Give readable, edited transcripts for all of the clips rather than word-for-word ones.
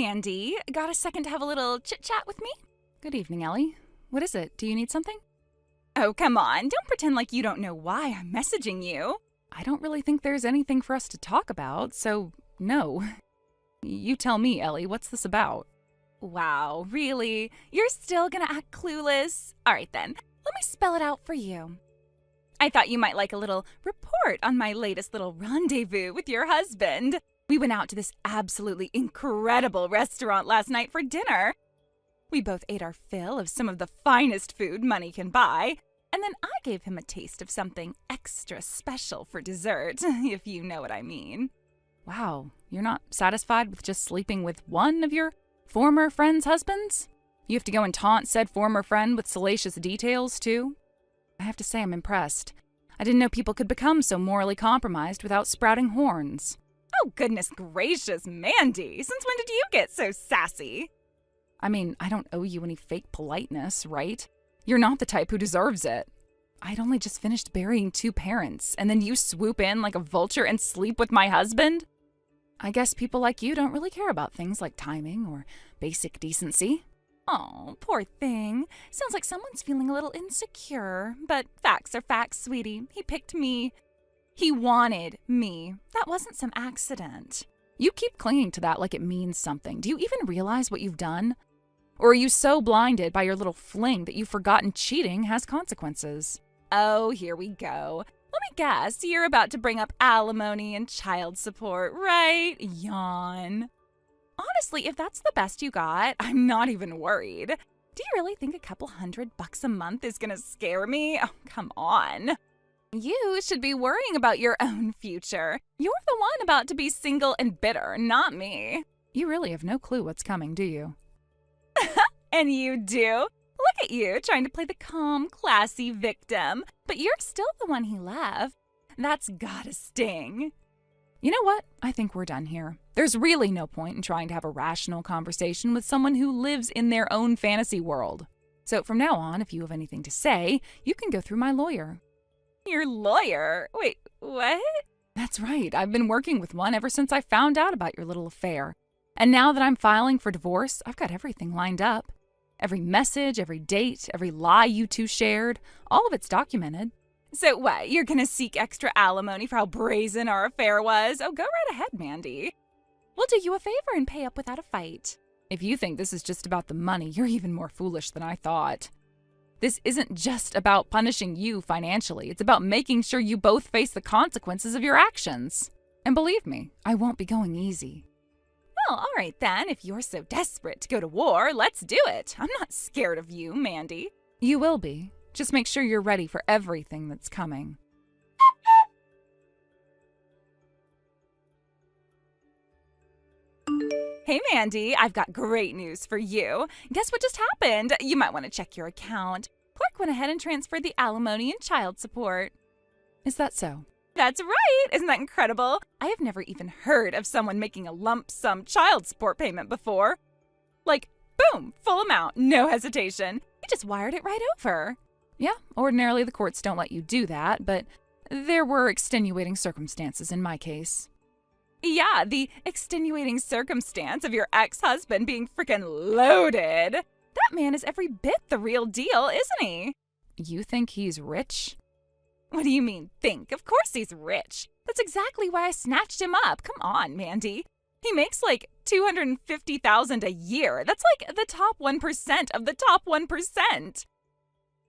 Mandy. Got a second to have a little chit-chat with me? Good evening, Ellie. What is it? Do you need something? Oh, come on. Don't pretend like you don't know why I'm messaging you. I don't really think there's anything for us to talk about, so no. You tell me, Ellie, what's this about? Wow, really? You're still gonna act clueless? All right then, let me spell it out for you. I thought you might like a little report on my latest little rendezvous with your husband. We went out to this absolutely incredible restaurant last night for dinner. We both ate our fill of some of the finest food money can buy, and then I gave him a taste of something extra special for dessert, if you know what I mean. Wow, you're not satisfied with just sleeping with one of your former friend's husbands? You have to go and taunt said former friend with salacious details, too? I have to say I'm impressed. I didn't know people could become so morally compromised without sprouting horns. Oh, goodness gracious, Mandy! Since when did you get so sassy? I mean, I don't owe you any fake politeness, right? You're not the type who deserves it. I'd only just finished burying 2 parents, and then you swoop in like a vulture and sleep with my husband? I guess people like you don't really care about things like timing or basic decency. Oh, poor thing. Sounds like someone's feeling a little insecure. But facts are facts, sweetie. He picked me. He wanted me. That wasn't some accident. You keep clinging to that like it means something. Do you even realize what you've done? Or are you so blinded by your little fling that you've forgotten cheating has consequences? Oh, here we go. Let me guess, you're about to bring up alimony and child support, right? Yawn. Honestly, if that's the best you got, I'm not even worried. Do you really think a couple $100 a month is gonna scare me? Oh, come on. You should be worrying about your own future. You're the one about to be single and bitter, not me. You really have no clue what's coming, do you? And you do? Look at you, trying to play the calm, classy victim. But you're still the one he left. That's gotta sting. You know what? I think we're done here. There's really no point in trying to have a rational conversation with someone who lives in their own fantasy world. So from now on, if you have anything to say, you can go through my lawyer. Your lawyer? Wait, what? That's right. I've been working with one ever since I found out about your little affair. And now that I'm filing for divorce, I've got everything lined up. Every message, every date, every lie you two shared, all of it's documented. So what, you're gonna seek extra alimony for how brazen our affair was? Oh, go right ahead, Mandy. We'll do you a favor and pay up without a fight. If you think this is just about the money, you're even more foolish than I thought. This isn't just about punishing you financially. It's about making sure you both face the consequences of your actions. And believe me, I won't be going easy. Well, all right then. If you're so desperate to go to war, let's do it. I'm not scared of you, Mandy. You will be. Just make sure you're ready for everything that's coming. Hey, Mandy, I've got great news for you. Guess what just happened? You might want to check your account. Clark went ahead and transferred the alimony and child support. Is that so? That's right! Isn't that incredible? I have never even heard of someone making a lump sum child support payment before. Like, boom, full amount, no hesitation. He just wired it right over. Yeah, ordinarily the courts don't let you do that, but there were extenuating circumstances in my case. Yeah, the extenuating circumstance of your ex-husband being freaking loaded. That man is every bit the real deal, isn't he? You think he's rich? What do you mean, think? Of course he's rich. That's exactly why I snatched him up. Come on, Mandy. He makes like $250,000 a year. That's like the top 1% of the top 1%.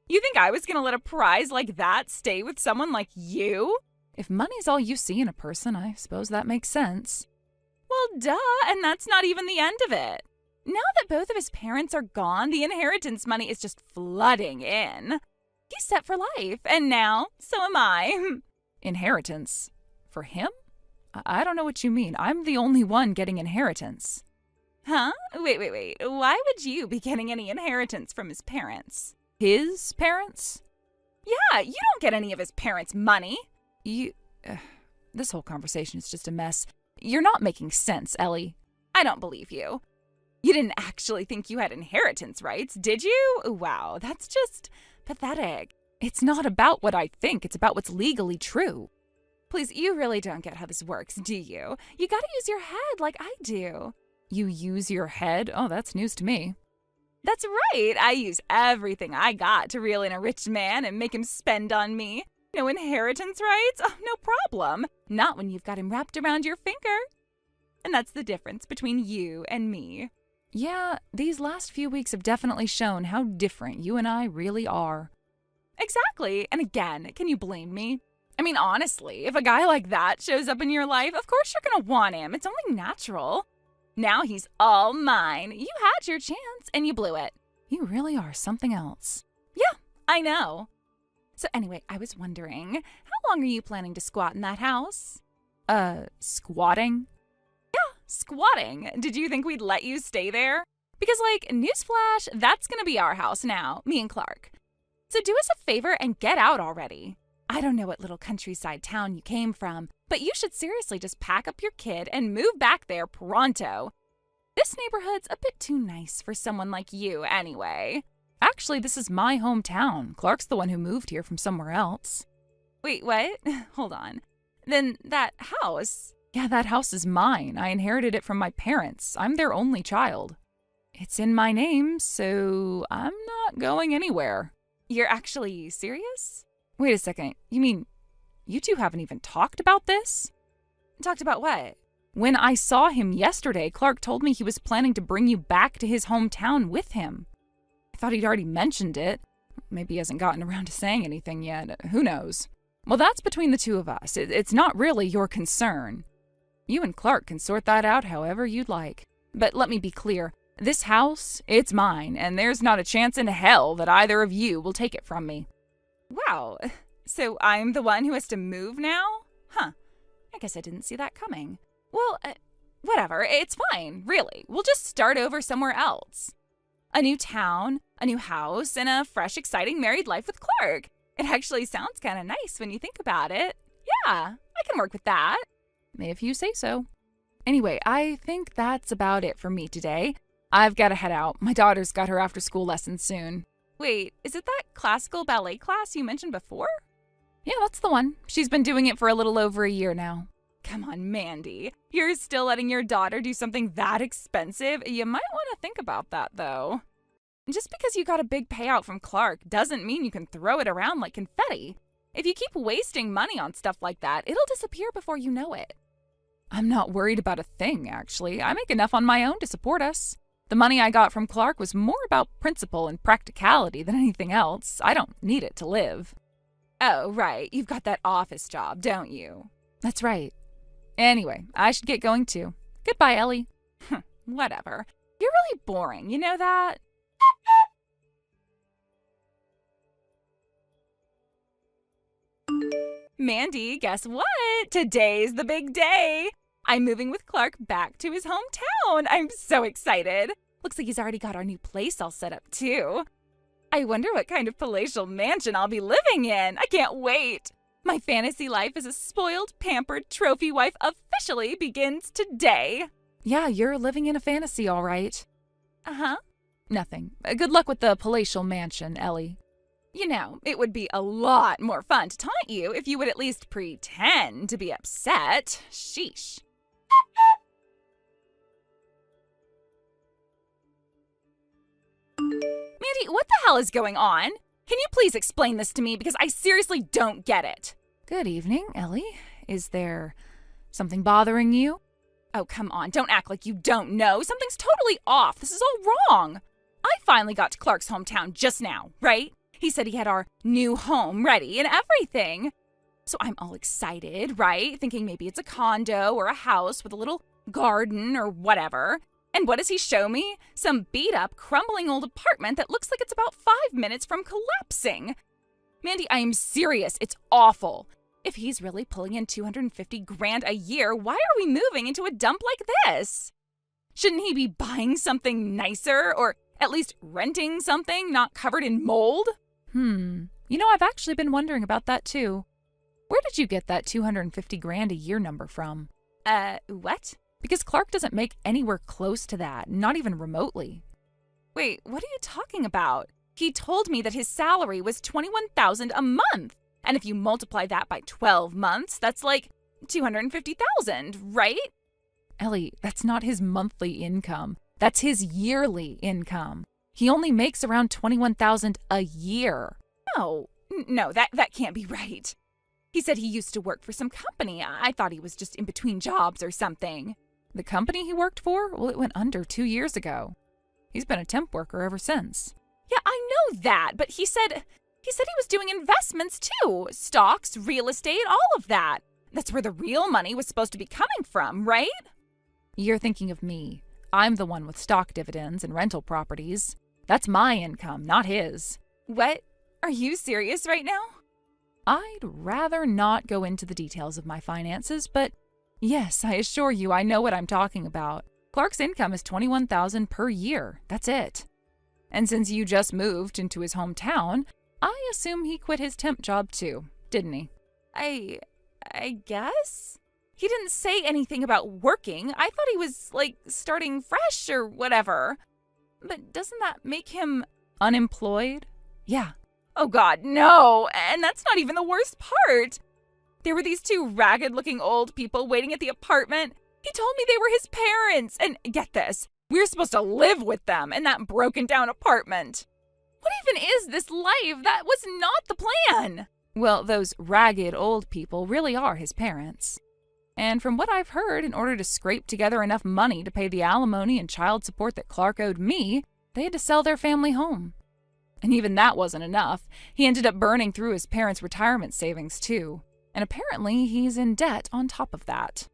You think I was gonna let a prize like that stay with someone like you? If money's all you see in a person, I suppose that makes sense. Well, duh, and that's not even the end of it. Now that both of his parents are gone, the inheritance money is just flooding in. He's set for life, and now, so am I. Inheritance? For him? I don't know what you mean. I'm the only one getting inheritance. Huh? Wait. Why would you be getting any inheritance from his parents? His parents? Yeah, you don't get any of his parents' money. This whole conversation is just a mess. You're not making sense, Ellie. I don't believe you. You didn't actually think you had inheritance rights, did you? Wow, that's just pathetic. It's not about what I think. It's about what's legally true. Please, you really don't get how this works, do you? You gotta use your head like I do. You use your head? Oh, that's news to me. That's right. I use everything I got to reel in a rich man and make him spend on me. No inheritance rights? Oh, no problem. Not when you've got him wrapped around your finger. And that's the difference between you and me. Yeah, these last few weeks have definitely shown how different you and I really are. Exactly. And again, can you blame me? I mean, honestly, if a guy like that shows up in your life, of course you're going to want him. It's only natural. Now he's all mine. You had your chance and you blew it. You really are something else. Yeah, I know. So anyway, I was wondering, how long are you planning to squat in that house? Squatting? Yeah, squatting. Did you think we'd let you stay there? Because, newsflash, that's going to be our house now, me and Clark. So do us a favor and get out already. I don't know what little countryside town you came from, but you should seriously just pack up your kid and move back there pronto. This neighborhood's a bit too nice for someone like you anyway. Actually, this is my hometown. Clark's the one who moved here from somewhere else. Wait, what? Hold on. Then that house? Yeah, that house is mine. I inherited it from my parents. I'm their only child. It's in my name, so I'm not going anywhere. You're actually serious? Wait a second. You mean you two haven't even talked about this? Talked about what? When I saw him yesterday, Clark told me he was planning to bring you back to his hometown with him. I thought he'd already mentioned it. Maybe he hasn't gotten around to saying anything yet. Who knows? Well, that's between the two of us. It's not really your concern. You and Clark can sort that out however you'd like. But let me be clear. This house, it's mine, and there's not a chance in hell that either of you will take it from me. Wow. So I'm the one who has to move now? Huh. I guess I didn't see that coming. Well, whatever. It's fine, really. We'll just start over somewhere else. A new town, a new house, and a fresh, exciting married life with Clark. It actually sounds kind of nice when you think about it. Yeah, I can work with that. If you say so. Anyway, I think that's about it for me today. I've got to head out. My daughter's got her after-school lesson soon. Wait, is it that classical ballet class you mentioned before? Yeah, that's the one. She's been doing it for a little over a year now. Come on, Mandy. You're still letting your daughter do something that expensive? You might want to think about that, though. Just because you got a big payout from Clark doesn't mean you can throw it around like confetti. If you keep wasting money on stuff like that, it'll disappear before you know it. I'm not worried about a thing, actually. I make enough on my own to support us. The money I got from Clark was more about principle and practicality than anything else. I don't need it to live. Oh, right. You've got that office job, don't you? That's right. Anyway, I should get going too. Goodbye, Ellie. Whatever. You're really boring, you know that? Mandy, guess what? Today's the big day. I'm moving with Clark back to his hometown. I'm so excited. Looks like he's already got our new place all set up, too. I wonder what kind of palatial mansion I'll be living in. I can't wait. My fantasy life as a spoiled, pampered trophy wife officially begins today. Yeah, you're living in a fantasy, all right. Uh-huh. Nothing. Good luck with the palatial mansion, Ellie. You know, it would be a lot more fun to taunt you if you would at least pretend to be upset. Sheesh. Mandy, what the hell is going on? Can you please explain this to me because I seriously don't get it? Good evening, Ellie. Is there something bothering you? Oh, come on. Don't act like you don't know. Something's totally off. This is all wrong. I finally got to Clark's hometown just now, right? He said he had our new home ready and everything. So I'm all excited, right? Thinking maybe it's a condo or a house with a little garden or whatever. And what does he show me? Some beat-up, crumbling old apartment that looks like it's about 5 minutes from collapsing. Mandy, I am serious. It's awful. If he's really pulling in $250,000 a year, why are we moving into a dump like this? Shouldn't he be buying something nicer or at least renting something not covered in mold? You know, I've actually been wondering about that too. Where did you get that $250,000 a year number from? What? Because Clark doesn't make anywhere close to that, not even remotely. Wait, what are you talking about? He told me that his salary was $21,000 a month. And if you multiply that by 12 months, that's like $250,000, right? Ellie, that's not his monthly income. That's his yearly income. He only makes around $21,000 a year. No, that can't be right. He said he used to work for some company. I thought he was just in between jobs or something. The company he worked for? Well, it went under 2 years ago. He's been a temp worker ever since. Yeah, I know that, but he said he was doing investments too. Stocks, real estate, all of that. That's where the real money was supposed to be coming from, right? You're thinking of me. I'm the one with stock dividends and rental properties. That's my income, not his. What? Are you serious right now? I'd rather not go into the details of my finances, but yes, I assure you I know what I'm talking about. Clark's income is $21,000 per year. That's it. And since you just moved into his hometown, I assume he quit his temp job too, didn't he? I guess? He didn't say anything about working. I thought he was, starting fresh or whatever. But doesn't that make him unemployed? Yeah. Oh God, no! And that's not even the worst part. There were these two ragged-looking old people waiting at the apartment. He told me they were his parents, and get this, we were supposed to live with them in that broken-down apartment. What even is this life? That was not the plan! Well, those ragged old people really are his parents. And from what I've heard, in order to scrape together enough money to pay the alimony and child support that Clark owed me, they had to sell their family home. And even that wasn't enough. He ended up burning through his parents' retirement savings, too. And apparently he's in debt on top of that.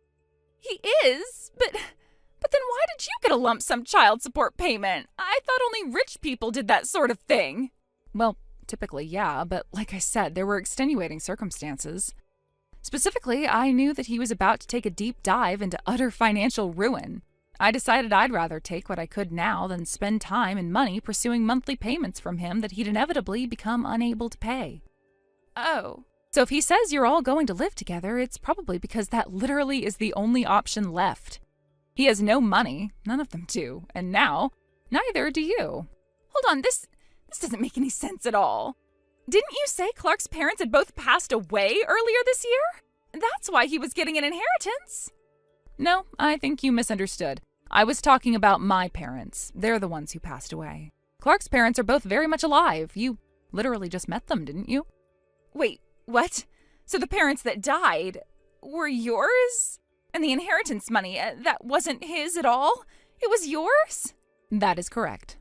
He is? But then why did you get a lump sum child support payment? I thought only rich people did that sort of thing. Well, typically, yeah, but like I said, there were extenuating circumstances. Specifically, I knew that he was about to take a deep dive into utter financial ruin. I decided I'd rather take what I could now than spend time and money pursuing monthly payments from him that he'd inevitably become unable to pay. Oh. So if he says you're all going to live together, it's probably because that literally is the only option left. He has no money, none of them do, and now, neither do you. Hold on, this doesn't make any sense at all. Didn't you say Clark's parents had both passed away earlier this year? That's why he was getting an inheritance. No, I think you misunderstood. I was talking about my parents. They're the ones who passed away. Clark's parents are both very much alive. You literally just met them, didn't you? Wait, what? So the parents that died were yours? And the inheritance money, that wasn't his at all? It was yours? That is correct.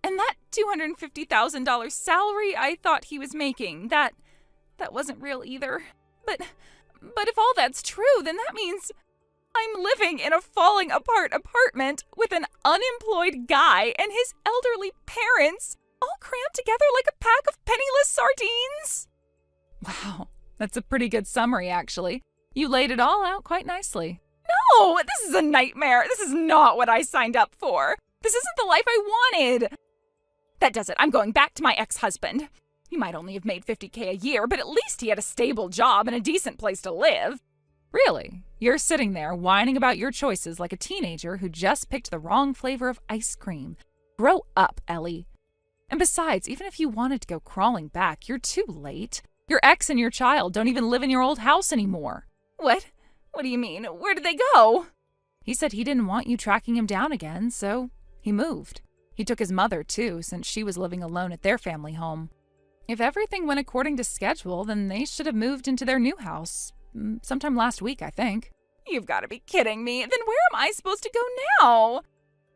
And that $250,000 salary I thought he was making, that wasn't real either. But if all that's true, then that means I'm living in a falling apart apartment with an unemployed guy and his elderly parents, all crammed together like a pack of penniless sardines. Wow, that's a pretty good summary, actually. You laid it all out quite nicely. No, this is a nightmare. This is not what I signed up for. This isn't the life I wanted. That does it. I'm going back to my ex-husband. He might only have made $50K a year, but at least he had a stable job and a decent place to live. Really? You're sitting there whining about your choices like a teenager who just picked the wrong flavor of ice cream. Grow up, Ellie. And besides, even if you wanted to go crawling back, you're too late. Your ex and your child don't even live in your old house anymore. What? What do you mean? Where did they go? He said he didn't want you tracking him down again, so he moved. He took his mother, too, since she was living alone at their family home. If everything went according to schedule, then they should have moved into their new house. Sometime last week, I think. You've got to be kidding me. Then where am I supposed to go now?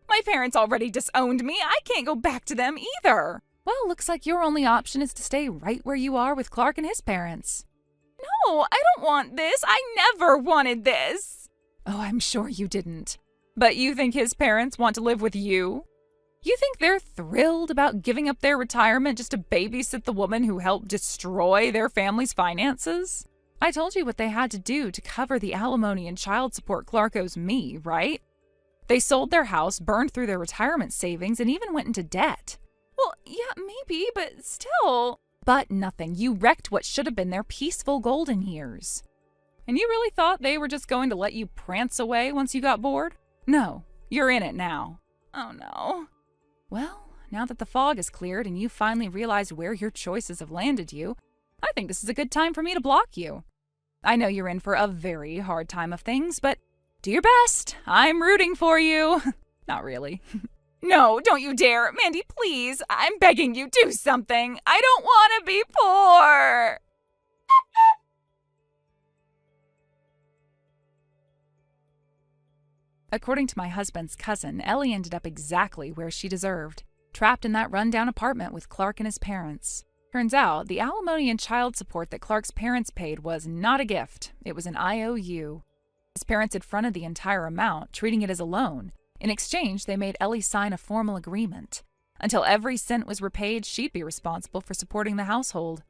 My parents already disowned me. I can't go back to them either. Well, looks like your only option is to stay right where you are with Clark and his parents. No, I don't want this. I never wanted this. Oh, I'm sure you didn't. But you think his parents want to live with you? You think they're thrilled about giving up their retirement just to babysit the woman who helped destroy their family's finances? I told you what they had to do to cover the alimony and child support Clark owes me, right? They sold their house, burned through their retirement savings, and even went into debt. Well, yeah, maybe, but still. But nothing. You wrecked what should have been their peaceful golden years. And you really thought they were just going to let you prance away once you got bored? No, you're in it now. Oh no. Well, now that the fog is cleared and you finally realized where your choices have landed you, I think this is a good time for me to block you. I know you're in for a very hard time of things, but Do your best. I'm rooting for you. Not really. No, don't you dare. Mandy, please. I'm begging you, do something. I don't want to be poor. According to my husband's cousin, Ellie ended up exactly where she deserved, trapped in that rundown apartment with Clark and his parents. Turns out, the alimony and child support that Clark's parents paid was not a gift. It was an IOU. His parents had fronted the entire amount, treating it as a loan. In exchange, they made Ellie sign a formal agreement. Until every cent was repaid, she'd be responsible for supporting the household.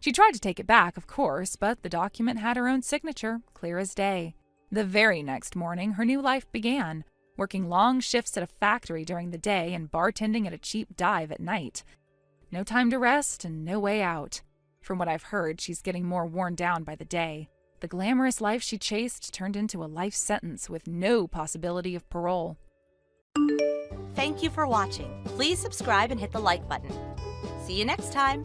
She tried to take it back, of course, but the document had her own signature, clear as day. The very next morning, her new life began, working long shifts at a factory during the day and bartending at a cheap dive at night. No time to rest and no way out. From what I've heard, she's getting more worn down by the day. The glamorous life she chased turned into a life sentence with no possibility of parole. Thank you for watching. Please subscribe and hit the like button. See you next time.